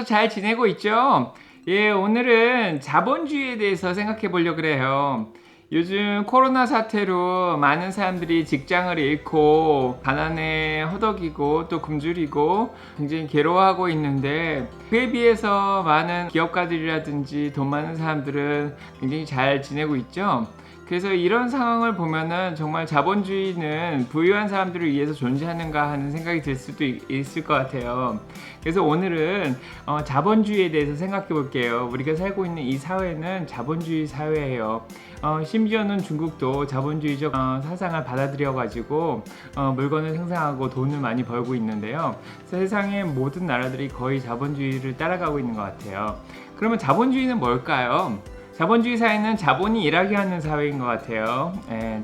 잘 지내고 있죠? 예, 오늘은 자본주의에 대해서 생각해 보려고 그래요. 요즘 코로나 사태로 많은 사람들이 직장을 잃고 가난에 허덕이고 또 굶주리고 굉장히 괴로워하고 있는데, 그에 비해서 많은 기업가들이라든지 돈 많은 사람들은 굉장히 잘 지내고 있죠. 그래서 이런 상황을 보면은 정말 자본주의는 부유한 사람들을 위해서 존재하는가 하는 생각이 들 수도 있을 것 같아요. 그래서 오늘은 자본주의에 대해서 생각해 볼게요. 우리가 살고 있는 이 사회는 자본주의 사회예요. 심지어는 중국도 자본주의적 사상을 받아들여 가지고 물건을 생산하고 돈을 많이 벌고 있는데요. 세상의 모든 나라들이 거의 자본주의를 따라가고 있는 것 같아요. 그러면 자본주의는 뭘까요? 자본주의 사회는 자본이 일하게 하는 사회인 것 같아요.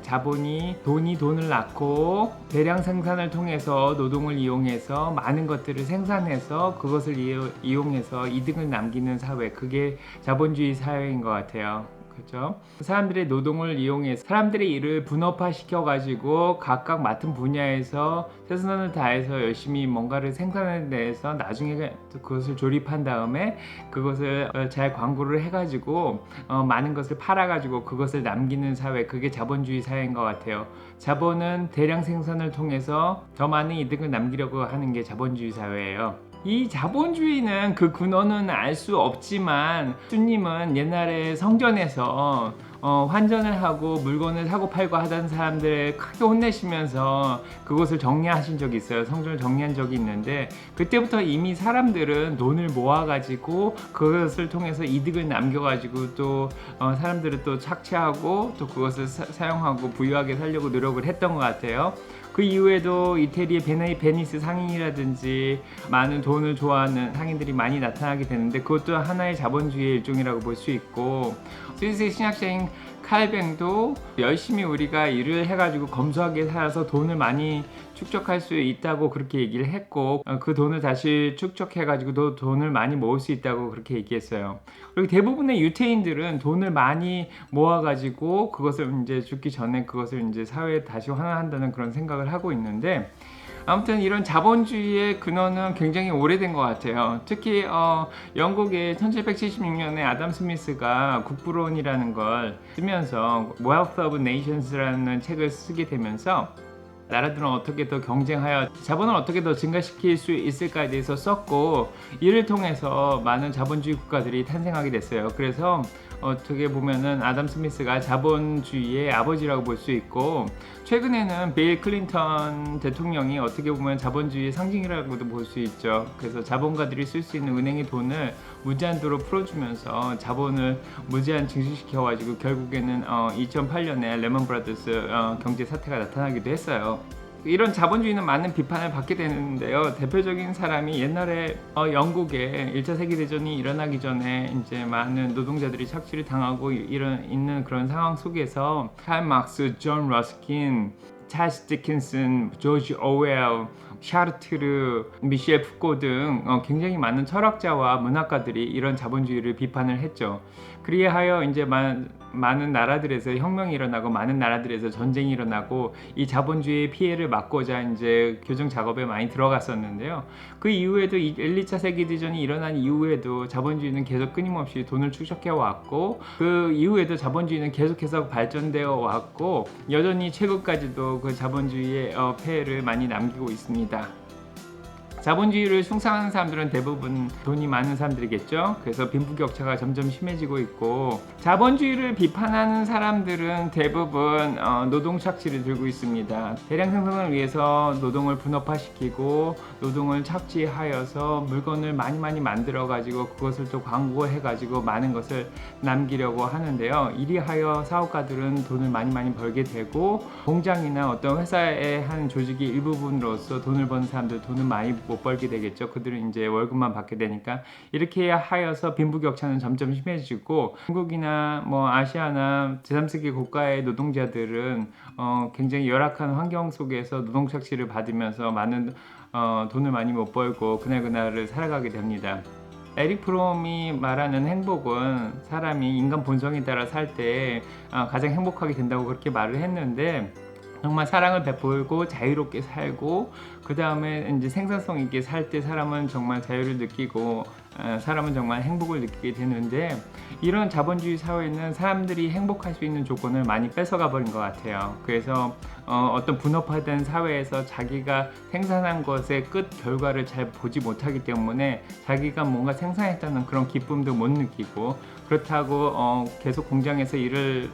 자본이 돈을 낳고 대량 생산을 통해서 노동을 이용해서 많은 것들을 생산해서 그것을 이용해서 이득을 남기는 사회, 그게 자본주의 사회인 것 같아요. 그렇죠? 사람들의 노동을 이용해서 사람들의 일을 분업화 시켜가지고 각각 맡은 분야에서 최선을 다해서 열심히 뭔가를 생산해내서 나중에 그것을 조립한 다음에 그것을 잘 광고를 해가지고 많은 것을 팔아가지고 그것을 남기는 사회, 그게 자본주의 사회인 것 같아요. 자본은 대량 생산을 통해서 더 많은 이득을 남기려고 하는 게 자본주의 사회예요. 이 자본주의는 그 근원은 알 수 없지만 주님은 옛날에 성전에서 환전을 하고 물건을 사고 팔고 하던 사람들을 크게 혼내시면서 그것을 정리하신 적이 있어요. 성전을 정리한 적이 있는데, 그때부터 이미 사람들은 돈을 모아가지고 그것을 통해서 이득을 남겨가지고 또 사람들을 또 착취하고 또 그것을 사용하고 부유하게 살려고 노력을 했던 것 같아요. 그 이후에도 이태리의 베니스 상인이라든지 많은 돈을 좋아하는 상인들이 많이 나타나게 되는데, 그것도 하나의 자본주의의 일종이라고 볼 수 있고, 스위스의 신학자인 칼뱅도 열심히 우리가 일을 해가지고 검소하게 살아서 돈을 많이 축적할 수 있다고 그렇게 얘기를 했고, 그 돈을 다시 축적해가지고 돈을 많이 모을 수 있다고 그렇게 얘기했어요. 그리고 대부분의 유태인들은 돈을 많이 모아가지고 그것을 이제 죽기 전에 그것을 이제 사회에 다시 환원한다는 그런 생각을 하고 있는데, 아무튼 이런 자본주의의 근원은 굉장히 오래된 것 같아요. 특히 영국의 1776년에 아담 스미스가 국부론이라는 걸 쓰면서 Wealth of Nations라는 책을 쓰게 되면서 나라들은 어떻게 더 경쟁하여 자본을 어떻게 더 증가시킬 수 있을까에 대해서 썼고, 이를 통해서 많은 자본주의 국가들이 탄생하게 됐어요. 그래서 어떻게 보면은 아담 스미스가 자본주의의 아버지라고 볼 수 있고, 최근에는 빌 클린턴 대통령이 어떻게 보면 자본주의의 상징이라고도 볼 수 있죠. 그래서 자본가들이 쓸 수 있는 은행의 돈을 무제한도로 풀어주면서 자본을 무제한 증식시켜가지고 결국에는 2008년에 레먼 브라더스 경제 사태가 나타나기도 했어요. 이런 자본주의는 많은 비판을 받게 되는데요. 대표적인 사람이 옛날에 영국에 1차 세계대전이 일어나기 전에 이제 많은 노동자들이 착취를 당하고 있는 그런 상황 속에서 칼 막스, 존 러스킨, 찰스 디킨슨, 조지 오웰, 샤르트르, 미셸 푸코 등 굉장히 많은 철학자와 문학가들이 이런 자본주의를 비판을 했죠. 그리하여 이제 많은 나라들에서 혁명이 일어나고 많은 나라들에서 전쟁이 일어나고 이 자본주의의 피해를 막고자 이제 교정 작업에 많이 들어갔었는데요. 그 이후에도 1, 2차 세계대전이 일어난 이후에도 자본주의는 계속 끊임없이 돈을 축적해 왔고, 그 이후에도 자본주의는 계속해서 발전되어 왔고, 여전히 최근까지도 그 자본주의의 폐해를 많이 남기고 있습니다. 자본주의를 숭상하는 사람들은 대부분 돈이 많은 사람들이겠죠. 그래서 빈부격차가 점점 심해지고 있고, 자본주의를 비판하는 사람들은 대부분 노동 착취를 들고 있습니다. 대량 생산을 위해서 노동을 분업화시키고 노동을 착취하여서 물건을 많이 만들어 가지고 그것을 또 광고해 가지고 많은 것을 남기려고 하는데요. 이리하여 사업가들은 돈을 많이 벌게 되고, 공장이나 어떤 회사에 한 조직이 일부분으로서 돈을 버는 사람들 돈을 많이 못 벌게 되겠죠. 그들은 이제 월급만 받게 되니까. 이렇게 하여서 빈부격차는 점점 심해지고, 중국이나 뭐 아시아나 제3세계 국가의 노동자들은 굉장히 열악한 환경 속에서 노동 착취를 받으면서 많은 돈을 많이 못 벌고 그날그날을 살아가게 됩니다. 에릭 프롬이 말하는 행복은 사람이 인간 본성에 따라 살 때 가장 행복하게 된다고 그렇게 말을 했는데, 정말 사랑을 베풀고 자유롭게 살고, 그 다음에 이제 생산성 있게 살 때 사람은 정말 자유를 느끼고 사람은 정말 행복을 느끼게 되는데, 이런 자본주의 사회는 사람들이 행복할 수 있는 조건을 많이 뺏어가 버린 것 같아요. 그래서 어떤 분업화된 사회에서 자기가 생산한 것의 끝 결과를 잘 보지 못하기 때문에 자기가 뭔가 생산했다는 그런 기쁨도 못 느끼고, 그렇다고 계속 공장에서 일을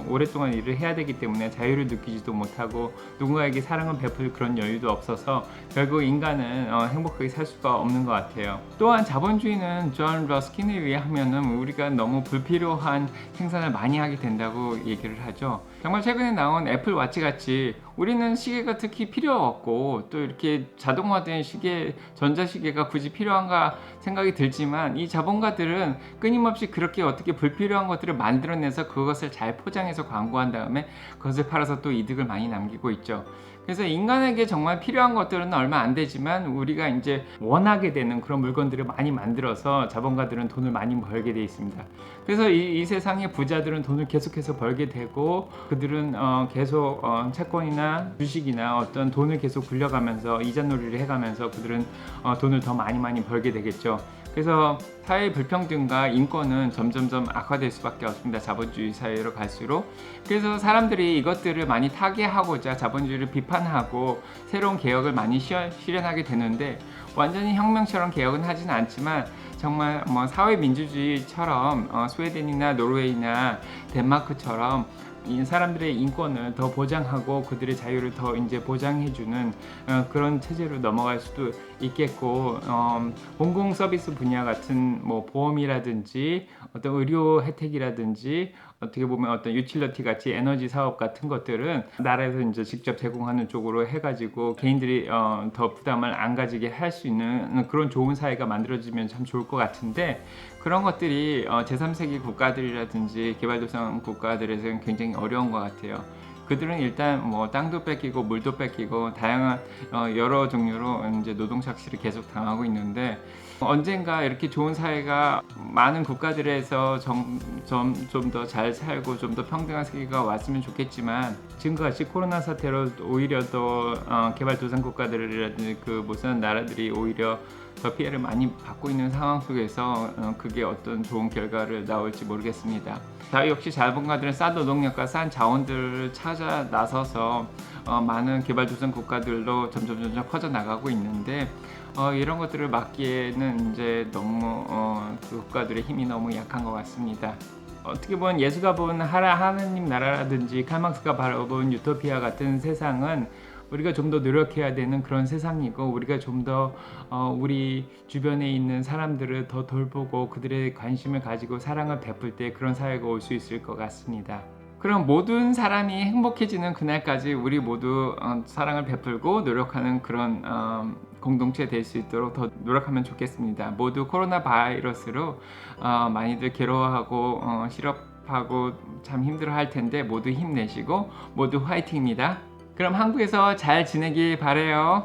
오랫동안 일을 해야 되기 때문에 자유를 느끼지도 못하고 누군가에게 사랑을 베풀 그런 여유도 없어서 결국 인간은 행복하게 살 수가 없는 것 같아요. 또한 자본주의는 존 러스킨에 의하면은 우리가 너무 불필요한 생산을 많이 하게 된다고 얘기를 하죠. 정말 최근에 나온 애플 워치 같이 우리는 시계가 특히 필요 없고, 또 이렇게 자동화된 시계, 전자시계가 굳이 필요한가 생각이 들지만, 이 자본가들은 끊임없이 그렇게 어떻게 불필요한 것들을 만들어내서 그것을 잘 포장해서 광고한 다음에 그것을 팔아서 또 이득을 많이 남기고 있죠. 그래서 인간에게 정말 필요한 것들은 얼마 안 되지만 우리가 이제 원하게 되는 그런 물건들을 많이 만들어서 자본가들은 돈을 많이 벌게 돼 있습니다. 그래서 이 세상의 부자들은 돈을 계속해서 벌게 되고, 그들은 계속 채권이나 주식이나 어떤 돈을 계속 굴려가면서 이자놀이를 해가면서 그들은 돈을 더 많이 벌게 되겠죠. 그래서 사회 불평등과 인권은 점점점 악화될 수밖에 없습니다. 자본주의 사회로 갈수록. 그래서 사람들이 이것들을 많이 타개하고자 자본주의를 비판하고 새로운 개혁을 많이 실현하게 되는데, 완전히 혁명처럼 개혁은 하지는 않지만 정말 사회 민주주의처럼 스웨덴이나 노르웨이나 덴마크처럼 이 사람들의 인권을 더 보장하고 그들의 자유를 더 이제 보장해주는 그런 체제로 넘어갈 수도 있겠고, 공공 서비스 분야 같은 보험이라든지 어떤 의료 혜택이라든지 어떻게 보면 어떤 유틸러티 같이 에너지 사업 같은 것들은 나라에서 이제 직접 제공하는 쪽으로 해가지고 개인들이 더 부담을 안 가지게 할 수 있는 그런 좋은 사회가 만들어지면 참 좋을 것 같은데, 그런 것들이 제3세계 국가들이라든지 개발도상 국가들에서는 굉장히 어려운 것 같아요. 그들은 일단 땅도 뺏기고 물도 뺏기고 다양한 여러 종류로 이제 노동 착취를 계속 당하고 있는데, 언젠가 이렇게 좋은 사회가 많은 국가들에서 좀 더 잘 살고 좀 더 평등한 세계가 왔으면 좋겠지만, 지금과 같이 코로나 사태로 오히려 더 개발도상 국가들이라든지 그 무슨 나라들이 오히려 더 피해를 많이 받고 있는 상황 속에서 그게 어떤 좋은 결과를 나올지 모르겠습니다. 역시 자본가들은 싼 노동력과 싼 자원들을 찾아 나서서 많은 개발도상 국가들로 점점 퍼져나가고 있는데, 이런 것들을 막기에는 이제 너무 그 국가들의 힘이 너무 약한 것 같습니다. 어떻게 보면 예수가 본 하나님 나라라든지 칼막스가 바라본 유토피아 같은 세상은 우리가 좀 더 노력해야 되는 그런 세상이고, 우리가 좀 더 우리 주변에 있는 사람들을 더 돌보고 그들의 관심을 가지고 사랑을 베풀 때 그런 사회가 올 수 있을 것 같습니다. 그럼 모든 사람이 행복해지는 그날까지 우리 모두 사랑을 베풀고 노력하는 그런 공동체 될 수 있도록 더 노력하면 좋겠습니다. 모두 코로나 바이러스로 많이들 괴로워하고 실업하고 참 힘들어 할 텐데 모두 힘내시고 모두 화이팅입니다. 그럼 한국에서 잘 지내길 바래요.